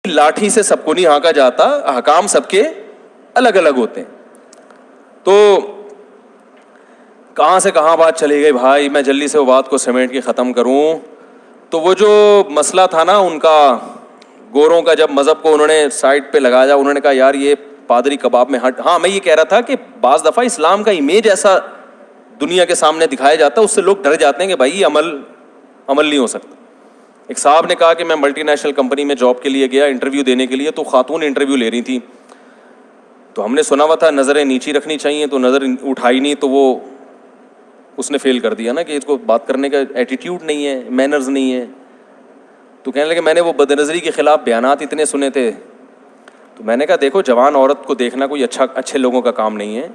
لاٹھی سے سب کو نہیں ہانکا جاتا, احکام سب کے الگ الگ ہوتے ہیں. تو کہاں سے کہاں بات چلی گئی بھائی, میں جلدی سے وہ بات کو سمیٹ کے ختم کروں. تو وہ جو مسئلہ تھا نا ان کا, گوروں کا, جب مذہب کو انہوں نے سائڈ پہ لگایا, انہوں نے کہا یار یہ پادری کباب میں ہٹ. ہاں میں یہ کہہ رہا تھا کہ بعض دفعہ اسلام کا امیج ایسا دنیا کے سامنے دکھایا جاتا ہے, اس سے لوگ ڈر جاتے ہیں کہ بھائی یہ عمل نہیں ہو سکتا. ایک صاحب نے کہا کہ میں ملٹی نیشنل کمپنی میں جاب کے لیے گیا انٹرویو دینے کے لیے, تو خاتون انٹرویو لے رہی تھی, تو ہم نے سنا ہوا تھا نظریں نیچی رکھنی چاہیے, تو نظر اٹھائی نہیں, تو وہ اس نے فیل کر دیا نا کہ اس کو بات کرنے کا ایٹیٹیوڈ نہیں ہے, مینرز نہیں ہے. تو کہنے لگے میں نے وہ بد نظری کے خلاف بیانات اتنے سنے تھے. تو میں نے کہا دیکھو جوان عورت کو دیکھنا کوئی اچھے لوگوں کا کام نہیں ہے,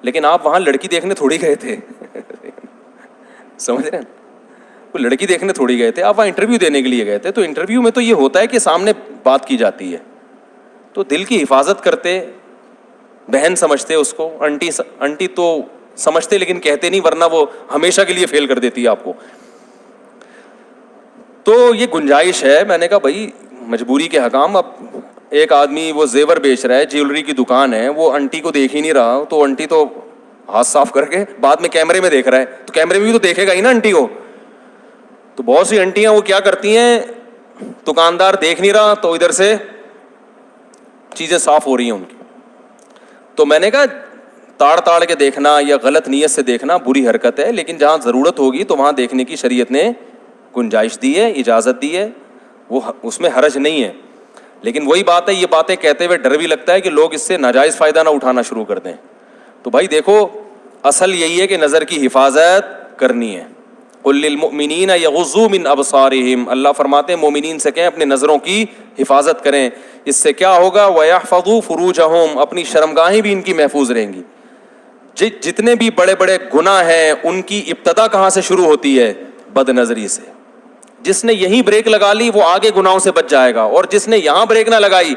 لیکن آپ وہاں لڑکی دیکھنے تھوڑی گئے تھے. سمجھ رہے ہیں, وہ لڑکی دیکھنے تھوڑی گئے تھے, آپ وہاں انٹرویو دینے کے لیے گئے تھے. تو انٹرویو میں تو یہ ہوتا ہے کہ سامنے بات کی جاتی ہے, تو دل کی حفاظت کرتے, بہن سمجھتے اس کو, انٹی تو سمجھتے لیکن کہتے نہیں, ورنہ وہ ہمیشہ کے لیے فیل کر دیتی ہے آپ کو. تو یہ گنجائش ہے. میں نے کہا بھائی مجبوری کے حکام. اب ایک آدمی وہ زیور بیچ رہا ہے, جیولری کی دکان ہے, وہ انٹی کو دیکھ ہی نہیں رہا, تو انٹی تو ہاتھ صاف کر کے بعد میں کیمرے میں دیکھ رہا ہے, تو کیمرے میں بھی تو دیکھے گا ہی نا انٹی کو. تو بہت سی انٹیاں وہ کیا کرتی ہیں, دکاندار دیکھ نہیں رہا تو ادھر سے چیزیں صاف ہو رہی ہیں ان کی. تو میں نے کہا تاڑ کے دیکھنا یا غلط نیت سے دیکھنا بری حرکت ہے, لیکن جہاں ضرورت ہوگی تو وہاں دیکھنے کی شریعت نے گنجائش دی ہے, اجازت دی ہے, وہ اس میں حرج نہیں ہے. لیکن وہی بات ہے, یہ باتیں کہتے ہوئے ڈر بھی لگتا ہے کہ لوگ اس سے ناجائز فائدہ نہ اٹھانا شروع کر دیں. تو بھائی دیکھو اصل یہی ہے کہ نظر کی حفاظت کرنی ہے. قل للمؤمنین یغضوا من ابصارہم, اللہ فرماتے ہیں مومنین سے کہیں اپنے نظروں کی حفاظت کریں. اس سے کیا ہوگا, ویحفظوا فروجہم, اپنی شرمگاہیں بھی ان کی محفوظ رہیں گی. جتنے بھی بڑے بڑے گناہ ہیں ان کی ابتدا کہاں سے شروع ہوتی ہے, بد نظری سے. جس نے یہیں بریک لگا لی وہ آگے گناہوں سے بچ جائے گا, اور جس نے یہاں بریک نہ لگائی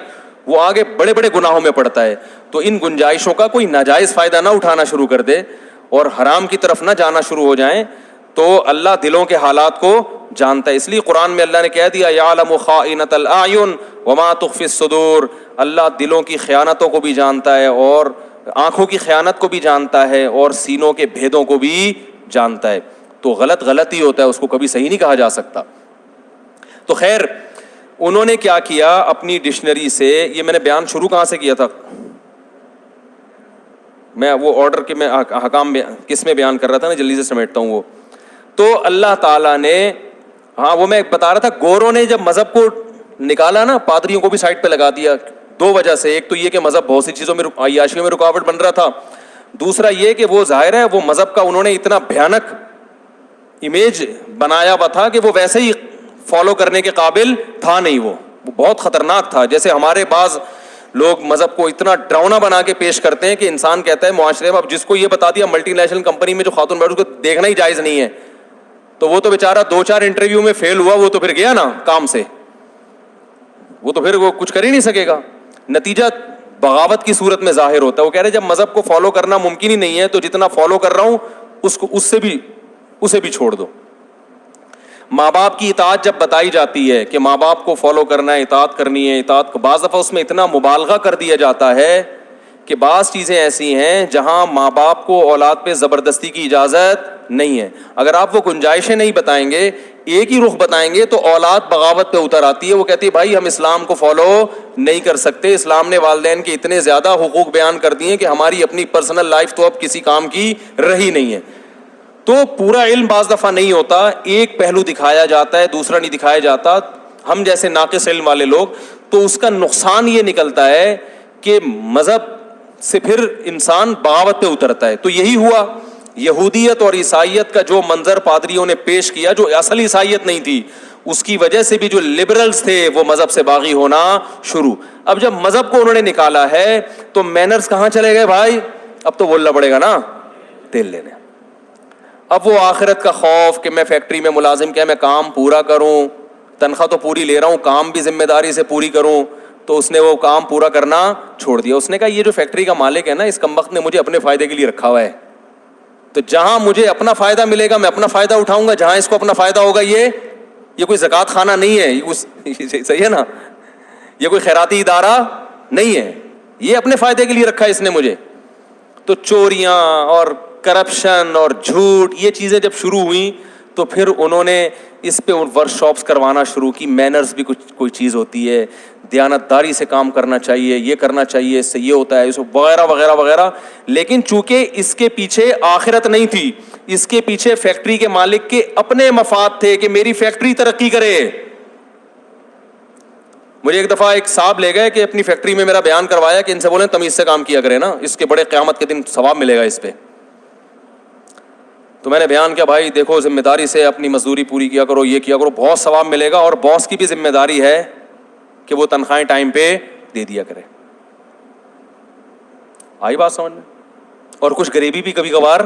وہ آگے بڑے بڑے گناہوں میں پڑتا ہے. تو ان گنجائشوں کا کوئی ناجائز فائدہ نہ اٹھانا شروع کر دے اور حرام کی طرف نہ جانا شروع ہو جائیں. تو اللہ دلوں کے حالات کو جانتا ہے, اس لیے قرآن میں اللہ نے کہہ دیا یعلم خائنۃ الاعین وما تخفی الصدور, اللہ دلوں کی خیانتوں کو بھی جانتا ہے اور آنکھوں کی خیانت کو بھی جانتا ہے اور سینوں کے بھیدوں کو بھی جانتا ہے. تو غلط ہی ہوتا ہے, اس کو کبھی صحیح نہیں کہا جا سکتا. تو خیر انہوں نے کیا کیا اپنی ڈکشنری سے, یہ میں نے بیان شروع کہاں سے کیا تھا, میں وہ آرڈر کے میں حکام کس میں بیان کر رہا تھا, میں جلدی سے سمیٹتا ہوں وہ. تو اللہ تعالیٰ نے, ہاں وہ میں بتا رہا تھا, گوروں نے جب مذہب کو نکالا نا, پادریوں کو بھی سائڈ پہ لگا دیا. دو وجہ سے, ایک تو یہ کہ مذہب بہت سی چیزوں میں عیاشیوں میں رکاوٹ بن رہا تھا, دوسرا یہ کہ وہ ظاہر ہے وہ مذہب کا انہوں نے اتنا بھیانک امیج بنایا ہوا تھا کہ وہ ویسے ہی فالو کرنے کے قابل تھا نہیں, وہ بہت خطرناک تھا. جیسے ہمارے بعض لوگ مذہب کو اتنا ڈراؤنا بنا کے پیش کرتے ہیں کہ انسان کہتا ہے معاشرے میں, اب جس کو یہ بتا دیا ملٹی نیشنل کمپنی میں جو خاتون بیٹھ اس کو دیکھنا ہی جائز نہیں ہے, تو وہ تو بیچارہ 2-4 انٹرویو میں فیل ہوا, وہ تو پھر گیا نا کام سے, وہ تو پھر وہ کچھ کر ہی نہیں سکے گا. نتیجہ بغاوت کی صورت میں ظاہر ہوتا ہے. وہ کہہ رہے جب مذہب کو فالو کرنا ممکن ہی نہیں ہے تو جتنا فالو کر رہا ہوں اسے بھی چھوڑ دو. ماں باپ کی اطاعت جب بتائی جاتی ہے کہ ماں باپ کو فالو کرنا ہے, اطاعت کرنی ہے, اطاعت کو بعض دفعہ اس میں اتنا مبالغہ کر دیا جاتا ہے کہ بعض چیزیں ایسی ہیں جہاں ماں باپ کو اولاد پہ زبردستی کی اجازت نہیں ہے. اگر آپ وہ گنجائشیں نہیں بتائیں گے, ایک ہی رخ بتائیں گے, تو اولاد بغاوت پہ اتر آتی ہے. وہ کہتی ہے بھائی ہم اسلام کو فالو نہیں کر سکتے, اسلام نے والدین کے اتنے زیادہ حقوق بیان کر دیے کہ ہماری اپنی پرسنل لائف تو اب کسی کام کی رہی نہیں ہے. تو پورا علم بعض دفعہ نہیں ہوتا, ایک پہلو دکھایا جاتا ہے دوسرا نہیں دکھایا جاتا. ہم جیسے ناقص علم والے لوگ, تو اس کا نقصان یہ نکلتا ہے کہ مذہب سے پھر انسان بغاوت پہ اترتا ہے. تو یہی ہوا, یہودیت اور عیسائیت کا جو منظر پادریوں نے پیش کیا, جو اصل عیسائیت نہیں تھی, اس کی وجہ سے بھی جو لبرلز تھے وہ مذہب سے باغی ہونا شروع. اب جب مذہب کو انہوں نے نکالا ہے تو مینرز کہاں چلے گئے بھائی, اب تو بولنا پڑے گا نا تیل لینے. اب وہ آخرت کا خوف کہ میں فیکٹری میں ملازم کیا, میں کام پورا کروں, تنخواہ تو پوری لے رہا ہوں, کام بھی ذمہ داری سے پوری کروں, تو اس نے وہ کام پورا کرنا چھوڑ دیا. اس نے کہا یہ جو فیکٹری کا مالک ہے نا, اس کمبخت نے مجھے اپنے فائدے کے لیے رکھا ہوا ہے, تو جہاں مجھے اپنا فائدہ ملے گا میں اپنا فائدہ اٹھاؤں گا, جہاں اس کو اپنا فائدہ ہوگا, یہ کوئی زکوٰۃ خانہ نہیں ہے, صحیح ہے نا, یہ کوئی خیراتی ادارہ نہیں ہے, یہ اپنے فائدے کے لیے رکھا ہے اس نے مجھے. تو چوریاں اور کرپشن اور جھوٹ یہ چیزیں جب شروع ہوئیں تو پھر انہوں نے اس پہ ورک شاپس کروانا شروع کی. مینرز بھی کچھ کوئی چیز ہوتی ہے, دیانتداری سے کام کرنا چاہیے, یہ کرنا چاہیے, اس سے یہ ہوتا ہے, اس وغیرہ وغیرہ وغیرہ. لیکن چونکہ اس کے پیچھے آخرت نہیں تھی, اس کے پیچھے فیکٹری کے مالک کے اپنے مفاد تھے کہ میری فیکٹری ترقی کرے. مجھے ایک دفعہ ایک صاحب لے گئے کہ اپنی فیکٹری میں میرا بیان کروایا کہ ان سے بولیں تمیز سے کام کیا کرے نا, اس کے بڑے قیامت کے دن ثواب ملے گا اس پہ. تو میں نے بیان کیا, بھائی دیکھو ذمہ داری سے اپنی مزدوری پوری کیا کرو, یہ کیا کرو, بہت ثواب ملے گا, اور باس کی بھی ذمہ داری ہے کہ وہ تنخواہیں ٹائم پہ دے دیا کرے. آئی بات سمجھ میں؟ اور کچھ غریبی بھی کبھی کبھار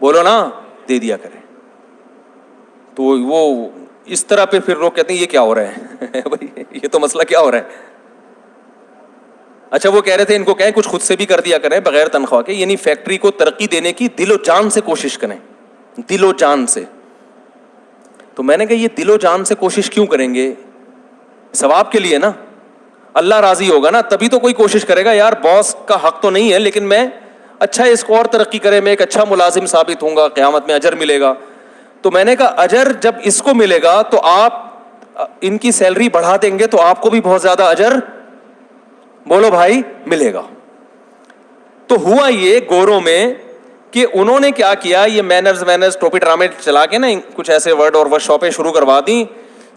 بولو نا دے دیا کرے. تو وہ اس طرح پہ پھر لوگ کہتے ہیں یہ کیا ہو رہا ہے بھائی, یہ تو مسئلہ کیا ہو رہا ہے. اچھا وہ کہہ رہے تھے ان کو کہیں کچھ خود سے بھی کر دیا کریں بغیر تنخواہ کے, یعنی فیکٹری کو ترقی دینے کی دل و جان سے کوشش کریں, دل و جان سے. تو میں نے کہا یہ دل و جان سے کوشش کیوں کریں گے؟ ثواب کے لیے نا, اللہ راضی ہوگا نا تبھی تو کوئی کوشش کرے گا. یار باس کا حق تو نہیں ہے لیکن میں اچھا اس کو اور ترقی کرے, میں ایک اچھا ملازم ثابت ہوں گا, قیامت میں اجر ملے گا. تو میں نے کہا اجر جب اس کو ملے گا تو آپ ان کی سیلری بڑھا دیں گے تو آپ کو بھی بہت زیادہ اجر بولو بھائی ملے گا. تو ہوا یہ گوروں میں کہ انہوں نے کیا کیا, یہ مینرز ٹوپی ڈرامے چلا کے نا کچھ ایسے ورڈ اور ورک شاپیں شروع کروا دیں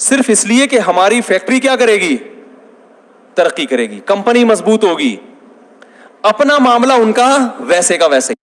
صرف اس لیے کہ ہماری فیکٹری کیا کرے گی, ترقی کرے گی, کمپنی مضبوط ہوگی. اپنا معاملہ ان کا ویسے کا ویسے.